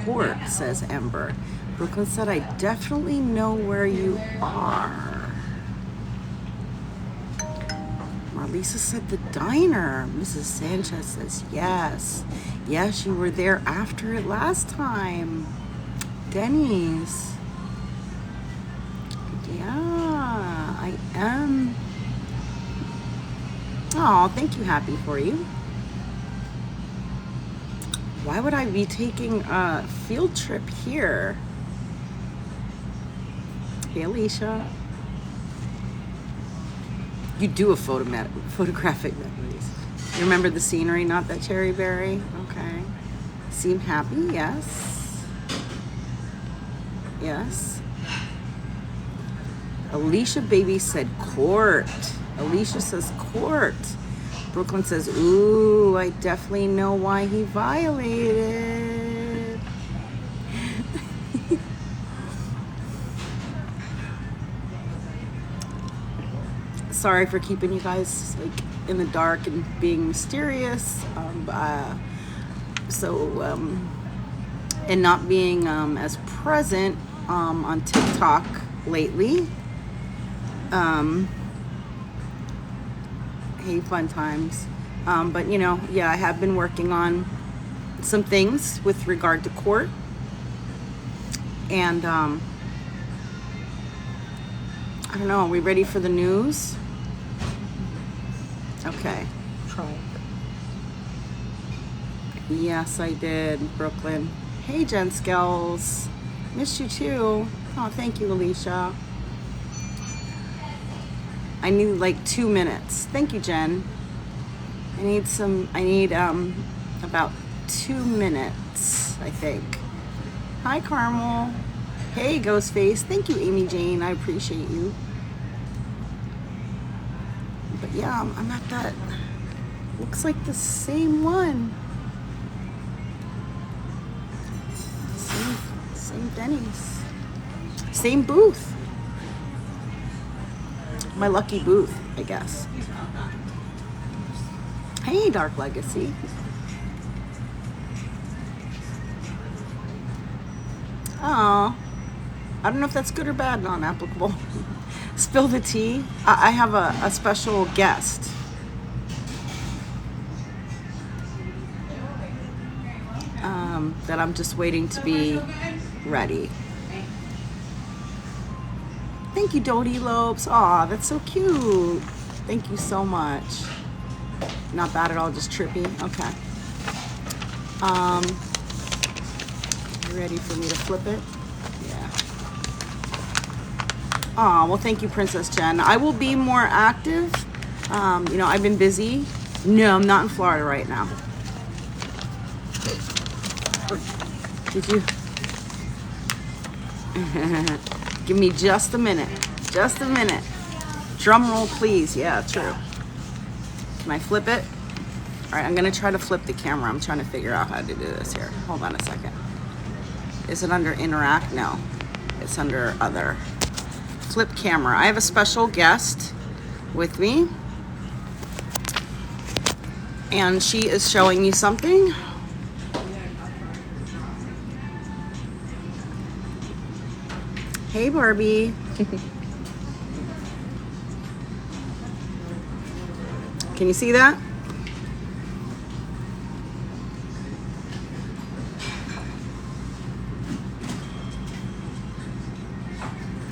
court, says Ember. Brooklyn said, I definitely know where you are. Marlisa said, the diner. Mrs. Sanchez says, yes. Yes, you were there after it last time. Denny's. Yeah, I am. Oh, thank you. Happy for you. Why would I be taking a field trip here? Hey, Alicia. You do a photographic memories. You remember the scenery, not that cherry berry? Okay. Seem happy? Yes. Yes. Alicia baby said court. Alicia says court. Brooklyn says, ooh, I definitely know why he violated. Sorry for keeping you guys like in the dark and being mysterious. And not being as present on TikTok lately. Hey, fun times. But you know, yeah, I have been working on some things with regard to court. And I don't know, are we ready for the news? Okay. Try. Yes, I did, Brooklyn. Hey, Jen Skells. Missed you too. Oh, thank you, Alicia. I need like 2 minutes. Thank you, Jen. I need about 2 minutes, I think. Hi, Carmel. Hey, Ghostface. Thank you, Amy Jane. I appreciate you. But yeah, I'm at that. Looks like the same one. Same Denny's. Same booth. My lucky booth, I guess. Hey, Dark Legacy. Oh, I don't know if that's good or bad, non-applicable. Spill the tea. I have a special guest. That I'm just waiting to be ready. Thank you, Dodie Lopes. Aw, that's so cute. Thank you so much. Not bad at all, just trippy. Okay. You ready for me to flip it? Yeah. Aw, well, thank you, Princess Jen. I will be more active. You know, I've been busy. No, I'm not in Florida right now. Did you? Give me just a minute. Just a minute. Drum roll, please. Yeah, true. Can I flip it? All right, I'm going to try to flip the camera. I'm trying to figure out how to do this here. Hold on a second. Is it under interact? No. It's under other. Flip camera. I have a special guest with me. And she is showing me something. Hey, Barbie. Can you see that?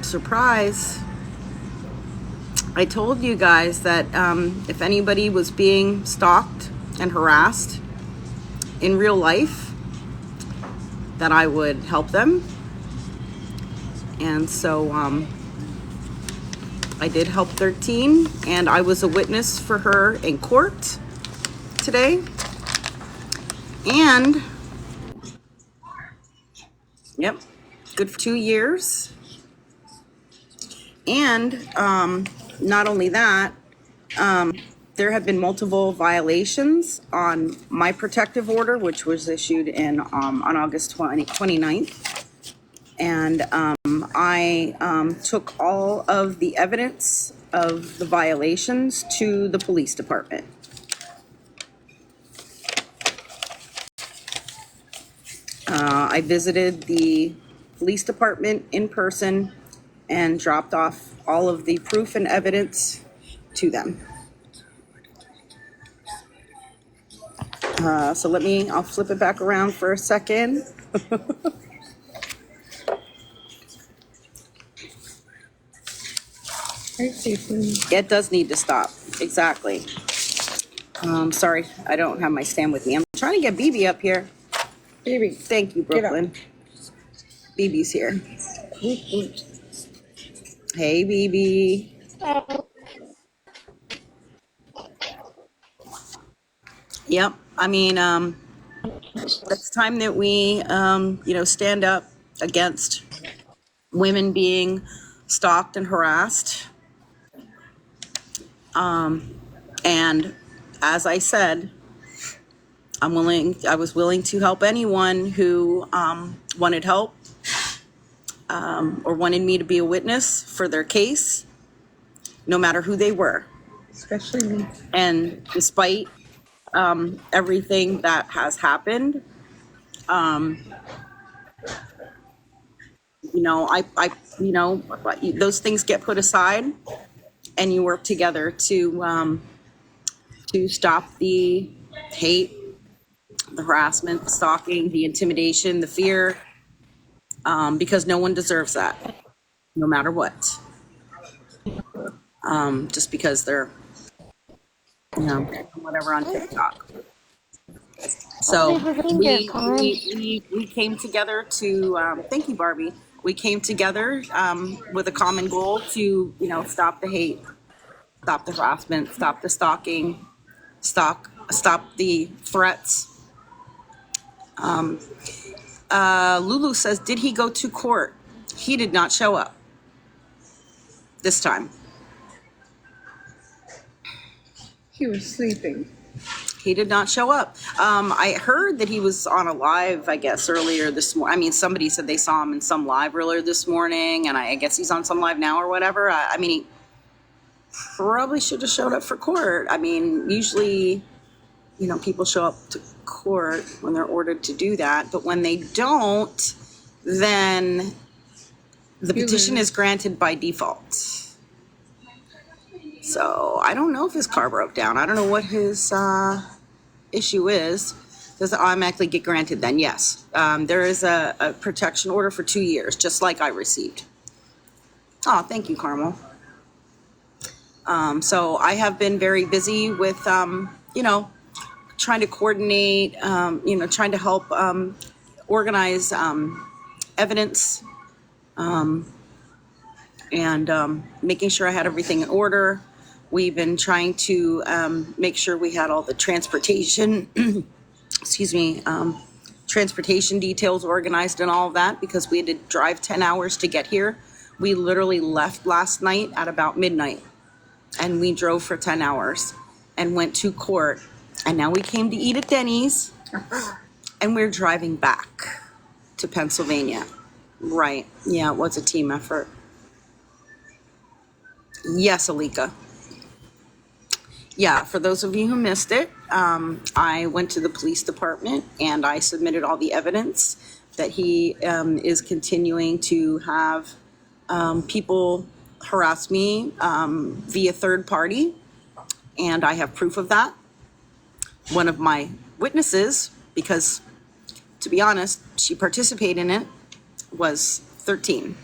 Surprise. I told you guys that if anybody was being stalked and harassed in real life, that I would help them. And so I did help 13, and I was a witness for her in court today. And, yep, good for 2 years. And not only that, there have been multiple violations on my protective order, which was issued in on August 29th. And I took all of the evidence of the violations to the police department. I visited the police department in person and dropped off all of the proof and evidence to them. So I'll flip it back around for a second. It does need to stop. Exactly. Sorry, I don't have my stand with me. I'm trying to get BB up here. BB. Thank you, Brooklyn. BB's here. Hey, BB. Yep. I mean, it's time that we, stand up against women being stalked and harassed. And as I said, I was willing to help anyone who wanted help or wanted me to be a witness for their case, no matter who they were. Especially me. And despite everything that has happened, those things get put aside, and you work together to stop the hate, the harassment, the stalking, the intimidation, the fear, because no one deserves that, no matter what. Just because they're, whatever on TikTok. So we came together to, thank you, Barbie. We came together with a common goal to, stop the hate, stop the harassment, stop the stalking, stop the threats. Lulu says, did he go to court? He did not show up this time. He was sleeping. He did not show up. I heard that he was on a live, I guess, earlier this morning. I mean, somebody said they saw him in some live earlier this morning, and I guess he's on some live now or whatever. I mean, he probably should have showed up for court. I mean, usually, people show up to court when they're ordered to do that, but when they don't, then the petition is granted by default. So I don't know if his car broke down. I don't know what his issue is. Does it automatically get granted then? Yes. There is a protection order for 2 years, just like I received. Oh, thank you, Carmel. So I have been very busy with, trying to coordinate, trying to help organize evidence and making sure I had everything in order. We've been trying to make sure we had all the transportation, transportation details organized and all of that, because we had to drive 10 hours to get here. We literally left last night at about midnight, and we drove for 10 hours and went to court. And now we came to eat at Denny's, and we're driving back to Pennsylvania. Right. Yeah, it was a team effort. Yes, Alika. Yeah, for those of you who missed it, I went to the police department and I submitted all the evidence that he is continuing to have people harass me via third party, and I have proof of that. One of my witnesses, because to be honest, she participated in it, was 13.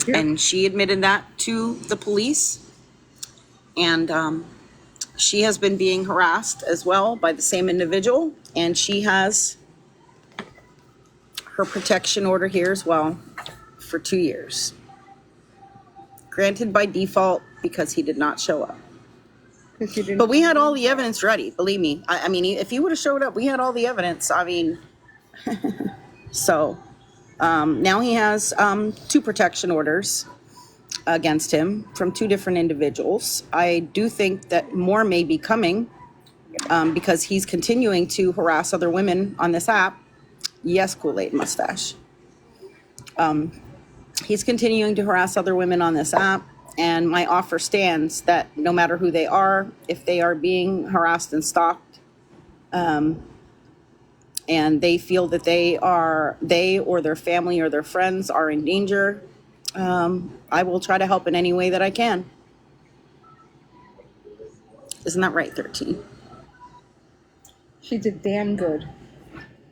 And she admitted that to the police. And she has been being harassed as well by the same individual. And she has her protection order here as well for 2 years. Granted by default because he did not show up. But we had all the evidence ready, believe me. I mean, if he would have showed up, we had all the evidence. I mean, so now he has 2 protection orders against him from 2 different individuals. I do think that more may be coming because he's continuing to harass other women on this app. Yes, Kool-Aid Mustache. He's continuing to harass other women on this app. And my offer stands that no matter who they are, if they are being harassed and stalked, and they feel that they or their family or their friends are in danger, I will try to help in any way that I can. Isn't that right, 13? She did damn good.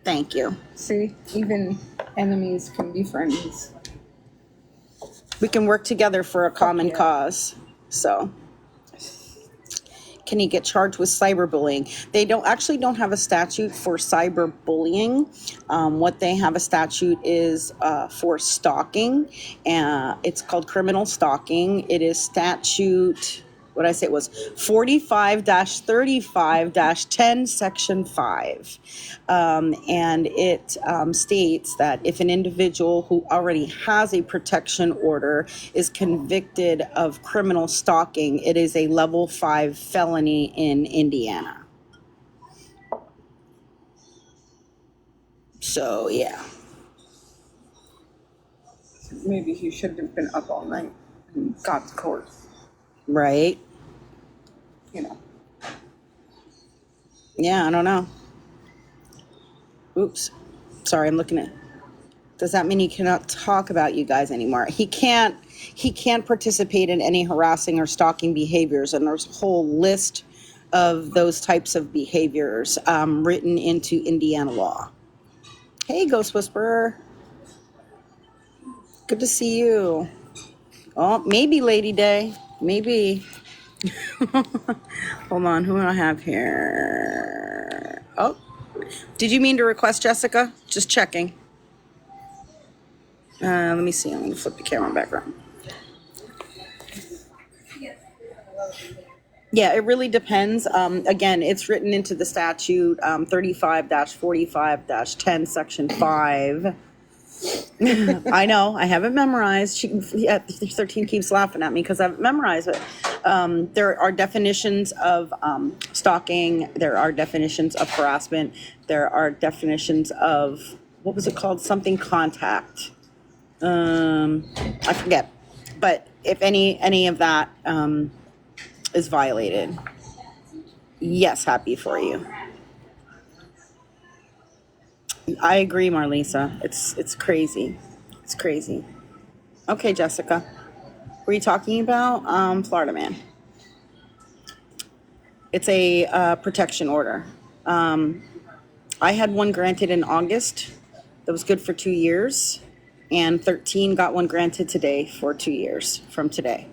Thank you. See, even enemies can be friends. We can work together for a common yeah. cause. So, can he get charged with cyberbullying? They don't have a statute for cyberbullying. What they have a statute is for stalking. It's called criminal stalking. It is statute, what I say it was 45-35-10 section 5. And it states that if an individual who already has a protection order is convicted of criminal stalking, it is a level 5 felony in Indiana. So, yeah. Maybe he shouldn't have been up all night and got to court. Right? You know. Yeah, I don't know. Oops. Sorry, I'm looking at... Does that mean he cannot talk about you guys anymore? He can't participate in any harassing or stalking behaviors, and there's a whole list of those types of behaviors written into Indiana law. Hey, Ghost Whisperer. Good to see you. Oh, maybe Lady Day. Maybe. Hold on, who do I have here? Oh, did you mean to request Jessica? Just checking. Let me see. I'm going to flip the camera back around. Yeah, it really depends. Again, it's written into the statute 35-45-10, section 5. I know, I haven't memorized. 13 keeps laughing at me because I haven't memorized it. There are definitions of stalking. There are definitions of harassment. There are definitions of, what was it called? Something contact. I forget. But if any of that is violated, yes, happy for you. I agree, Marlisa. It's crazy. It's crazy. Okay, Jessica. Were you talking about Florida Man? It's a protection order. I had one granted in August that was good for 2 years, and 13 got one granted today for 2 years from today.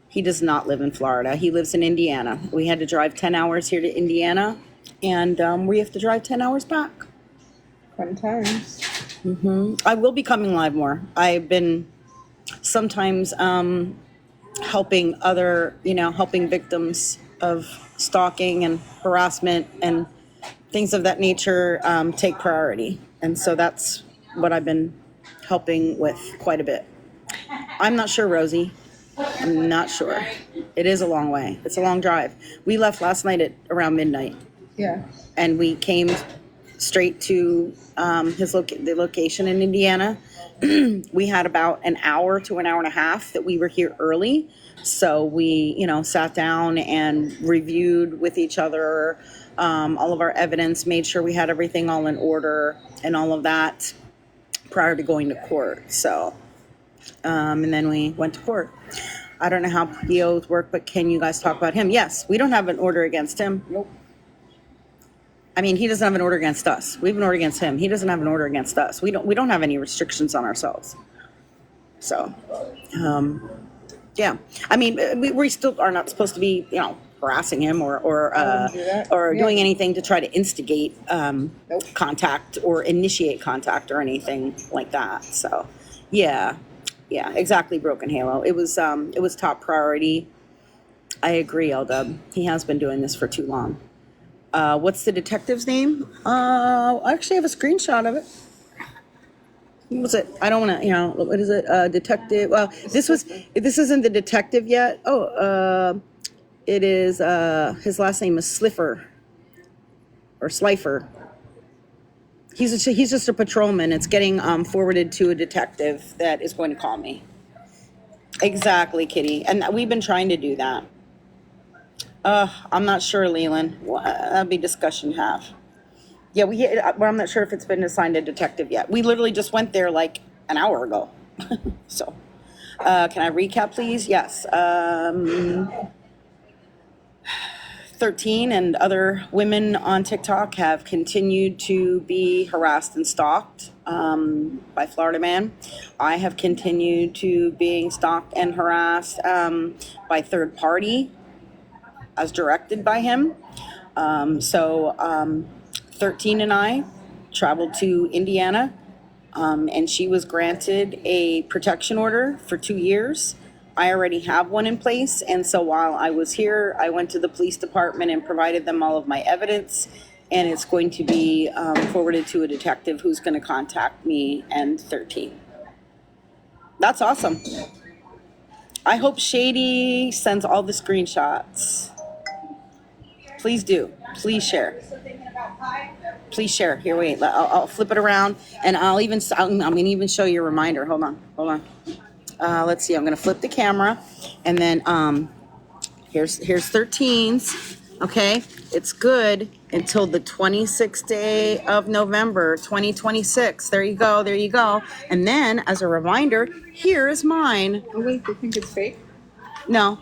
He does not live in Florida. He lives in Indiana. We had to drive 10 hours here to Indiana, and we have to drive 10 hours back. Fun times. I will be coming live more. I've been sometimes helping helping victims of stalking and harassment and things of that nature take priority. And so that's what I've been helping with quite a bit. I'm not sure, Rosie. I'm not sure. It is a long way. It's a long drive. We left last night at around midnight. Yeah. And we came straight to the location in Indiana. We had about an hour to an hour and a half that we were here early. So we, sat down and reviewed with each other all of our evidence, made sure we had everything all in order and all of that prior to going to court. So, and then we went to court. I don't know how POs work, but can you guys talk about him? Yes, we don't have an order against him. Nope. I mean, he doesn't have an order against us. We have an order against him. He doesn't have an order against us. We don't have any restrictions on ourselves. So, yeah. I mean, we still are not supposed to be, harassing him or doing anything to try to instigate contact or initiate contact or anything like that. So, yeah, exactly. Broken Halo. It was top priority. I agree, LW. He has been doing this for too long. What's the detective's name? I actually have a screenshot of it. What was it? I don't want to, what is it? Detective. Well, this isn't the detective yet. It is, his last name is Sliffer or Slifer. He's just a patrolman. It's getting forwarded to a detective that is going to call me. Exactly, Kitty. And we've been trying to do that. I'm not sure, Leland. That'd be discussion to have. Yeah, well, I'm not sure if it's been assigned a detective yet. We literally just went there like an hour ago. So, can I recap, please? Yes. 13 and other women on TikTok have continued to be harassed and stalked by Florida Man. I have continued to being stalked and harassed by third party as directed by him. 13 and I traveled to Indiana, and she was granted a protection order for 2 years. I already have one in place, and so while I was here, I went to the police department and provided them all of my evidence, and it's going to be forwarded to a detective who's going to contact me and 13. That's awesome. I hope Shady sends all the screenshots. Please do. Please share. Please share. Here, wait. I'll flip it around, and I'm going to even show you a reminder. Hold on. Let's see. I'm going to flip the camera, and then here's 13's. Okay, it's good until the 26th day of November, 2026. There you go. And then, as a reminder, here is mine. Oh wait, you think it's fake? No,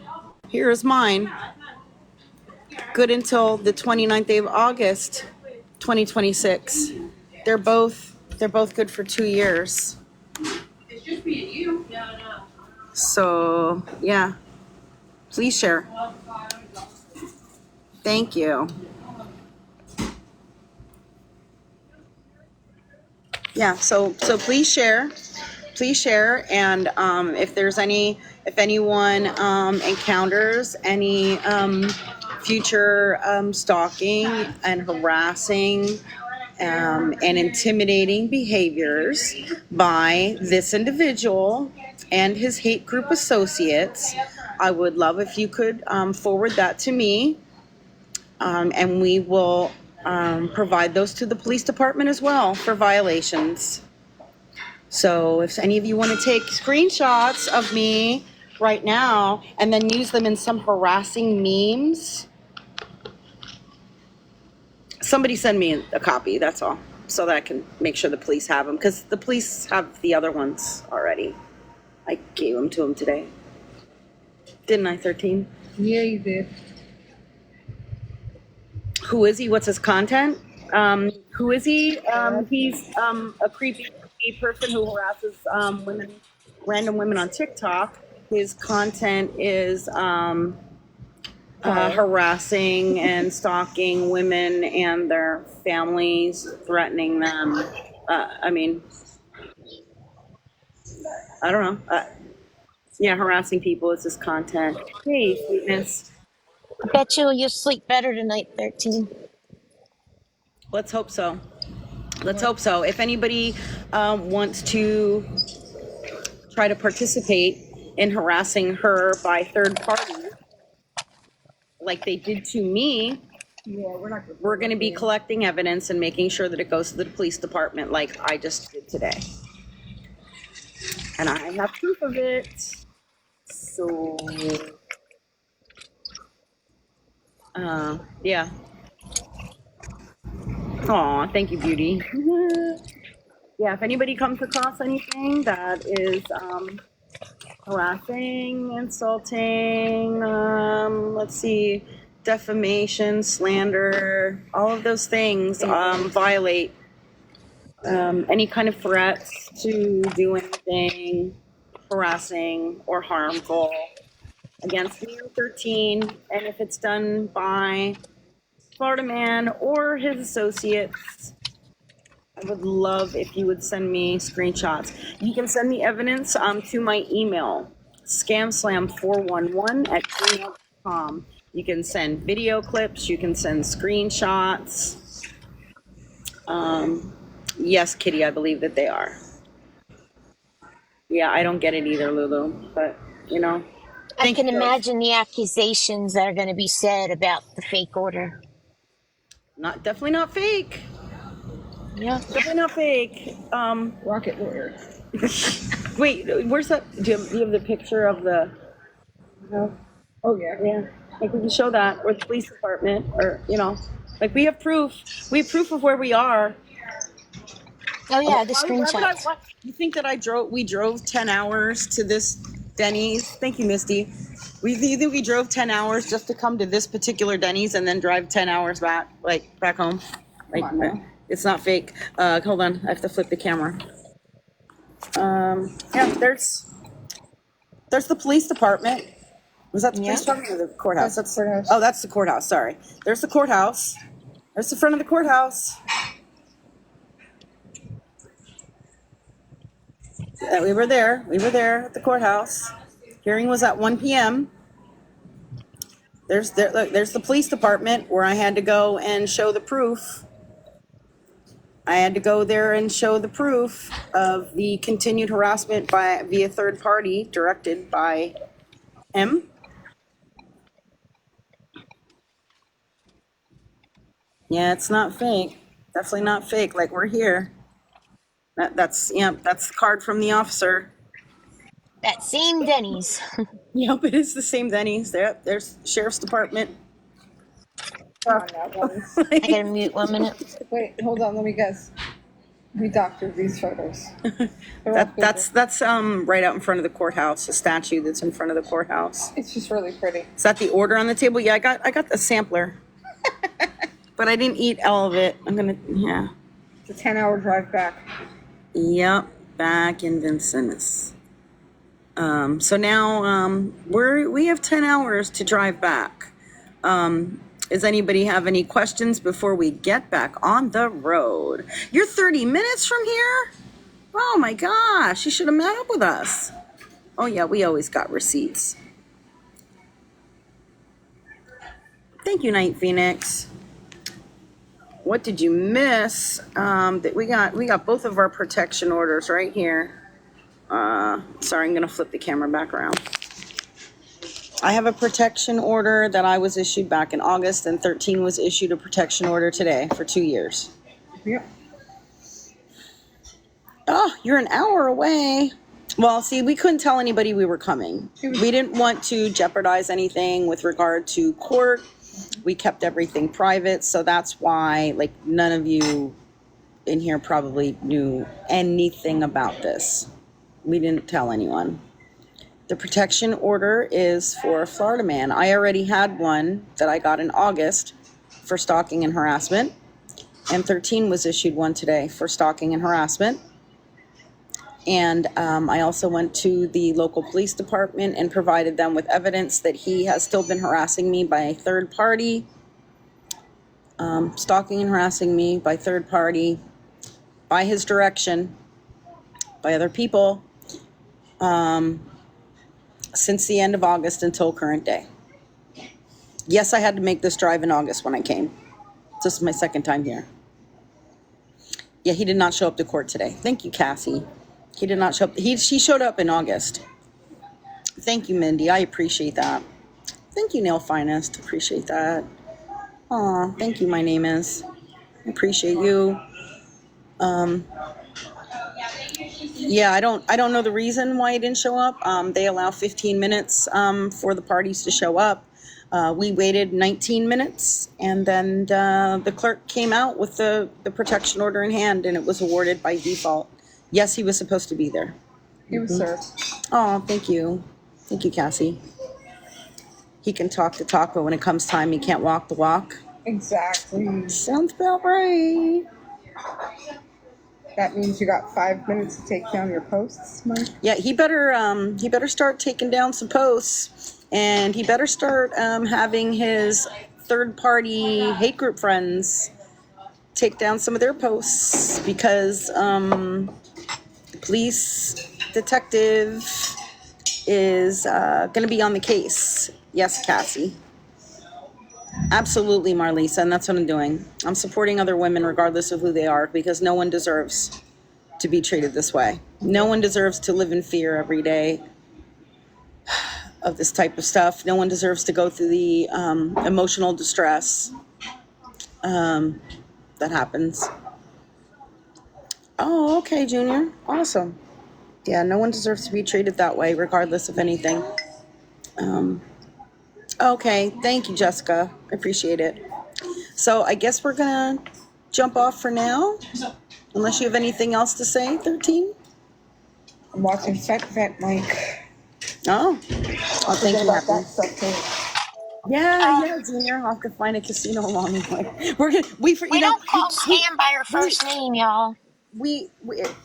here is mine. Good until the 29th day of August, 2026. They're both good for 2 years. It's just me and you. So yeah, please share. Thank you. Yeah, so please share, and if anyone encounters any future stalking and harassing and intimidating behaviors by this individual and his hate group associates, I would love if you could forward that to me, and we will provide those to the police department as well for violations. So if any of you want to take screenshots of me right now and then use them in some harassing memes, somebody send me a copy, that's all, so that I can make sure the police have them, because the police have the other ones already. I gave them to them today. Didn't I, 13? Yeah, you did. Who is he? What's his content? Who is he? He's a creepy person who harasses random women on TikTok. His content is harassing and stalking women and their families, threatening them. I don't know. Yeah, harassing people is his content. Hey, sweetness. I bet you'll sleep better tonight, 13. Let's hope so. If anybody wants to try to participate in harassing her by third parties, like they did to me, we're going to be collecting evidence and making sure that it goes to the police department like I just did today. And I have proof of it. So, yeah. Aw, thank you, beauty. Yeah, if anybody comes across anything that is harassing, insulting, let's see, defamation, slander, all of those things violate any kind of threats to do anything harassing or harmful against me or 13, and if it's done by Florida Man or his associates, I would love if you would send me screenshots. You can send me evidence to my email, scamslam411@gmail.com. You can send video clips, you can send screenshots. Yes, Kitty, I believe that they are. Yeah, I don't get it either, Lulu, but you know. I can imagine the accusations that are going to be said about the fake order. Definitely not fake. Yeah. Definitely not fake. Rocket lawyer. Wait, where's that? Do you have the picture of the? No. Oh yeah. Yeah. Like we can show that, or the police department, or Like we have proof. We have proof of where we are. Oh yeah, the Why would I? screenshots. What? You think that we drove 10 hours to this Denny's? Thank you, Misty. You think we drove 10 hours just to come to this particular Denny's and then drive 10 hours back, like back home? Like, Come on now. it's not fake. Hold on, I have to flip the camera. Yeah, there's the police department. Was that the police Yeah. department or the courthouse? That's the courthouse. Oh, that's the courthouse. Sorry. There's the courthouse. There's the front of the courthouse. Yeah, we were there. We were there at the courthouse. Hearing was at 1 p.m. Look, there's the police department where I had to go and show the proof. I had to go there and show the proof of the continued harassment via third party directed by M. Yeah, it's not fake. Definitely not fake. Like we're here. That's the card from the officer. That same Denny's. Yep, it is the same Denny's. There's sheriff's department. Come on now, Dennis. I gotta mute 1 minute. Wait, hold on. Let me guess. We doctored these photos. They're all That's right out in front of the courthouse. A statue that's in front of the courthouse. It's just really pretty. Is that the order on the table? Yeah, I got the sampler, but I didn't eat all of it. Yeah. It's a 10-hour drive back. Yep, back in Vincennes. So now we have 10 hours to drive back. Does anybody have any questions before we get back on the road? You're 30 minutes from here? Oh my gosh, you should have met up with us. Oh yeah, we always got receipts. Thank you, Night Phoenix. What did you miss? That we got both of our protection orders right here. Sorry, I'm gonna flip the camera back around. I have a protection order that I was issued back in August, and 13 was issued a protection order today for 2 years. Yep. Oh, you're an hour away. Well, see, we couldn't tell anybody we were coming. We didn't want to jeopardize anything with regard to court. We kept everything private, so that's why, like, none of you in here probably knew anything about this. We didn't tell anyone. The protection order is for a Florida man. I already had one that I got in August for stalking and harassment, and 13 was issued one today for stalking and harassment. And I also went to the local police department and provided them with evidence that he has still been harassing me by a third party, stalking and harassing me by third party, by his direction, by other people, since the end of August until current day. Yes, I had to make this drive in August when I came. This is my second time here. Yeah, he did not show up to court today. Thank you, Cassie. He did not show up. He showed up in August. Thank you, Mindy. I appreciate that. Thank you, Nail Finest. Appreciate that. Aw, thank you, my name is. I appreciate you. Yeah, I don't know the reason why he didn't show up. They allow 15 minutes for the parties to show up. We waited 19 minutes, and then the clerk came out with the protection order in hand, and it was awarded by default. Yes, he was supposed to be there. He was served. Oh, thank you. Thank you, Cassie. He can talk the talk, but when it comes time, he can't walk the walk. Exactly. Sounds about right. That means you got 5 minutes to take down your posts, Mike? Yeah, he better start taking down some posts, and he better start having his third-party hate group friends take down some of their posts, because the police detective is going to be on the case. Yes, Cassie. Absolutely, Marlisa, and that's what I'm doing. I'm supporting other women regardless of who they are, because no one deserves to be treated this way. No one deserves to live in fear every day of this type of stuff. No one deserves to go through the emotional distress that happens. Oh, okay, Junior. Awesome. Yeah, no one deserves to be treated that way, regardless of anything. Okay, thank you, Jessica. I appreciate it. So I guess we're gonna jump off for now, unless you have anything else to say, 13. I'm watching Fat Mike. Oh, thank Forget you, about that Happy. stuff too. Yeah, Junior. I'll have to find a casino along the way. We're gonna We don't call Pam by her first name, y'all. we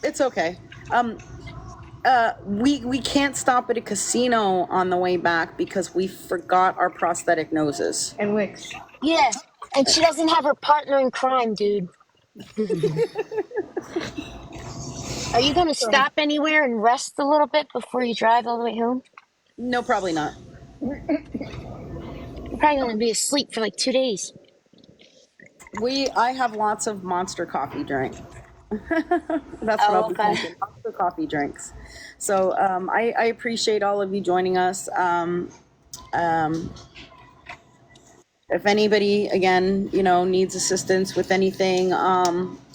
it's okay. We can't stop at a casino on the way back because we forgot our prosthetic noses. And Wicks. Yeah, and she doesn't have her partner in crime, dude. Are you gonna stop anywhere and rest a little bit before you drive all the way home? No, probably not. You're probably gonna be asleep for like 2 days. I have lots of Monster coffee drink. That's what Oh, I'll be okay. drinking. Monster coffee drinks. So I appreciate all of you joining us. If anybody, again, needs assistance with anything,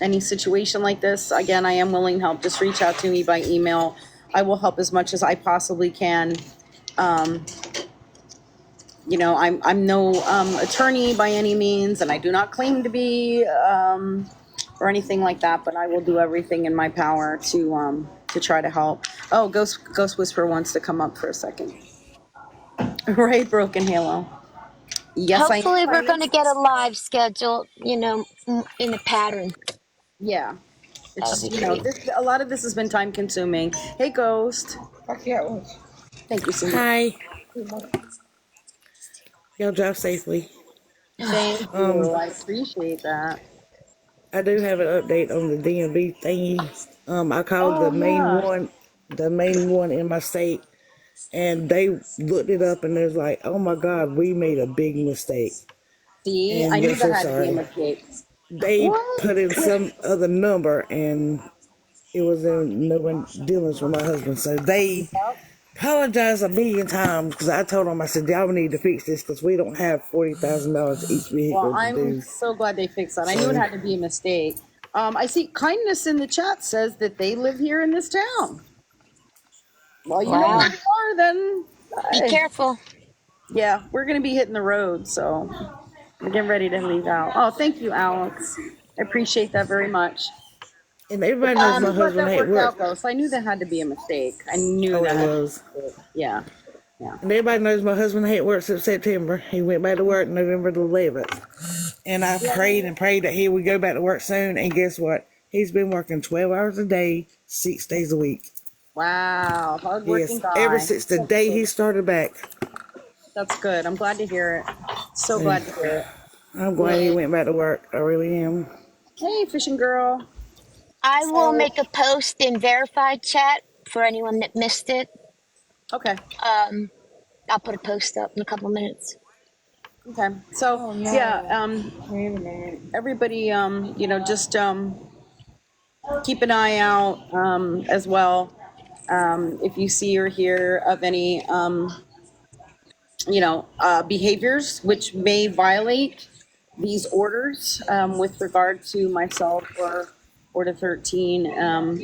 any situation like this, again, I am willing to help. Just reach out to me by email. I will help as much as I possibly can. I'm no attorney by any means, and I do not claim to be or anything like that. But I will do everything in my power to try to help. Oh, Ghost Whisperer wants to come up for a second. Right, Broken Halo. Yes, I am Hopefully, we're trying gonna to. get a live schedule, in a pattern. Yeah, it's That'll just be great. a lot of this has been time consuming. Hey, Ghost. Fuck yeah, it was. Thank you, Cindy. Hi. Y'all drive safely. Thank you. I appreciate that. I do have an update on the DMV thingy. I called Oh yeah. the main one in my state, and they looked it up and they're like, "Oh my God, we made a big mistake, See, I and we're knew that so had to be a sorry." mistake. They What? put in some other number, and it was in no one dealings with my husband, so they apologized a million times because I told them, I said, y'all need to fix this because we don't have $40,000 each Well, vehicle to I'm do. so glad they fixed that. I knew it So, had to be a mistake. I see Kindness in the chat says that they live here in this town. Well, you know where Wow. you are then. Be Hey. careful. Yeah, we're going to be hitting the road, so we're getting ready to leave out. Oh, thank you, Alex. I appreciate that very much. and everybody But knows I'm my glad husband that hate worked work. out, Ghost. I knew that had to be a mistake. I knew Oh, that it had to was. be a mistake. Yeah. Yeah. And everybody knows my husband hate work since September. He went back to work November the 11th. And I prayed and prayed that he would go back to work soon. And guess what? He's been working 12 hours a day, 6 days a week. Wow. Hardworking Yes, ever guy. since the day he started back. That's good. I'm glad to hear it. So So glad to hear it. I'm glad he went back to work. I really am. Hey, fishing girl. I will So, make a post in verified chat for anyone that missed it. okay. Um, I'll put a post up in a couple minutes. Okay. So, Oh no. yeah, Wait a minute. everybody, just keep an eye out as well. If you see or hear of any, behaviors which may violate these orders with regard to myself or to 13,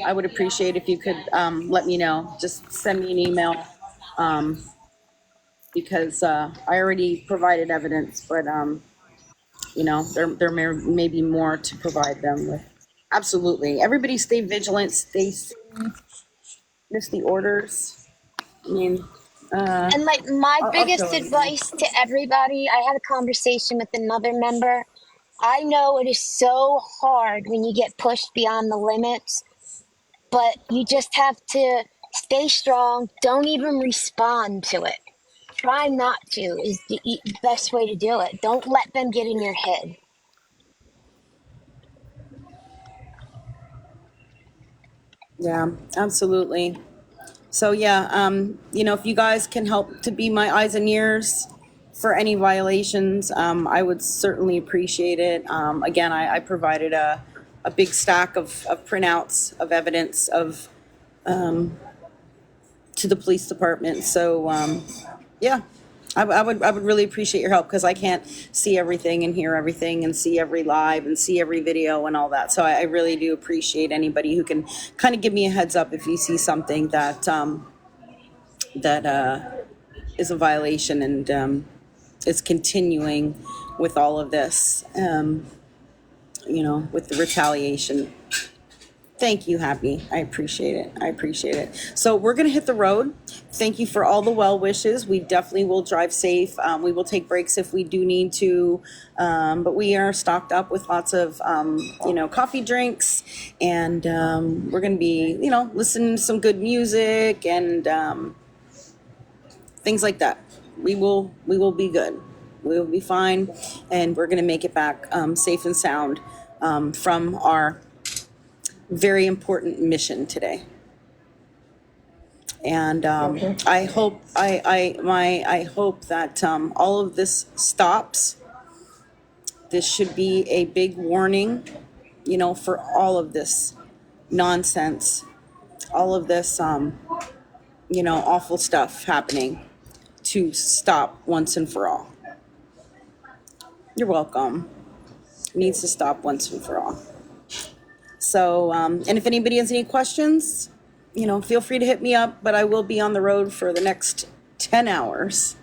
I would appreciate if you could let me know. Just send me an email because I already provided evidence, but there may be more to provide them with. Absolutely. Everybody stay vigilant, stay safe, miss the orders. I mean, And like my I'll show biggest everybody. advice to everybody, I had a conversation with another member. I know it is so hard when you get pushed beyond the limits, but you just have to stay strong. Don't even respond to it. Try not to is the best way to do it. Don't let them get in your head. Yeah, absolutely. So yeah, if you guys can help to be my eyes and ears for any violations, I would certainly appreciate it. Again, I provided a big stack of printouts of evidence of to the police department. So yeah, I would really appreciate your help because I can't see everything and hear everything and see every live and see every video and all that. So I really do appreciate anybody who can kind of give me a heads up if you see something that is a violation and is continuing with all of this, you know, with the retaliation. Thank you, Happy. I appreciate it. I appreciate it. So we're going to hit the road. Thank you for all the well wishes. We definitely will drive safe. We will take breaks if we do need to. But we are stocked up with lots of, you know, coffee drinks. And we're going to be, you know, listening to some good music and things like that. We will be good. We will be fine. And we're going to make it back safe and sound from our very important mission today. And I hope I hope that all of this stops. This should be a big warning, you know, for all of this nonsense, all of this you know, awful stuff happening, to stop once and for all. You're welcome. It needs to stop once and for all. So, and if anybody has any questions, you know, feel free to hit me up, but I will be on the road for the next 10 hours.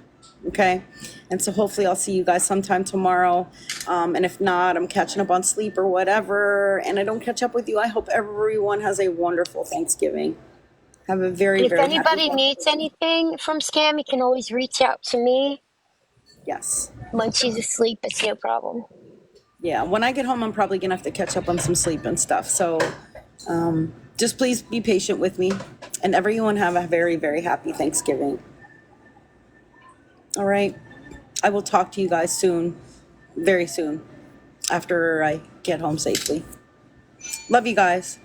Okay. And so hopefully I'll see you guys sometime tomorrow. And if not, I'm catching up on sleep or whatever, and I don't catch up with you, I hope everyone has a wonderful Thanksgiving. Have a very, And if very happy anybody one. needs anything from Scam, you can always reach out to me. Yes. When she's asleep, it's no problem. Yeah. When I get home, I'm probably going to have to catch up on some sleep and stuff. So just please be patient with me, and everyone have a very, very happy Thanksgiving. All right. I will talk to you guys soon, very soon, after I get home safely. Love you guys.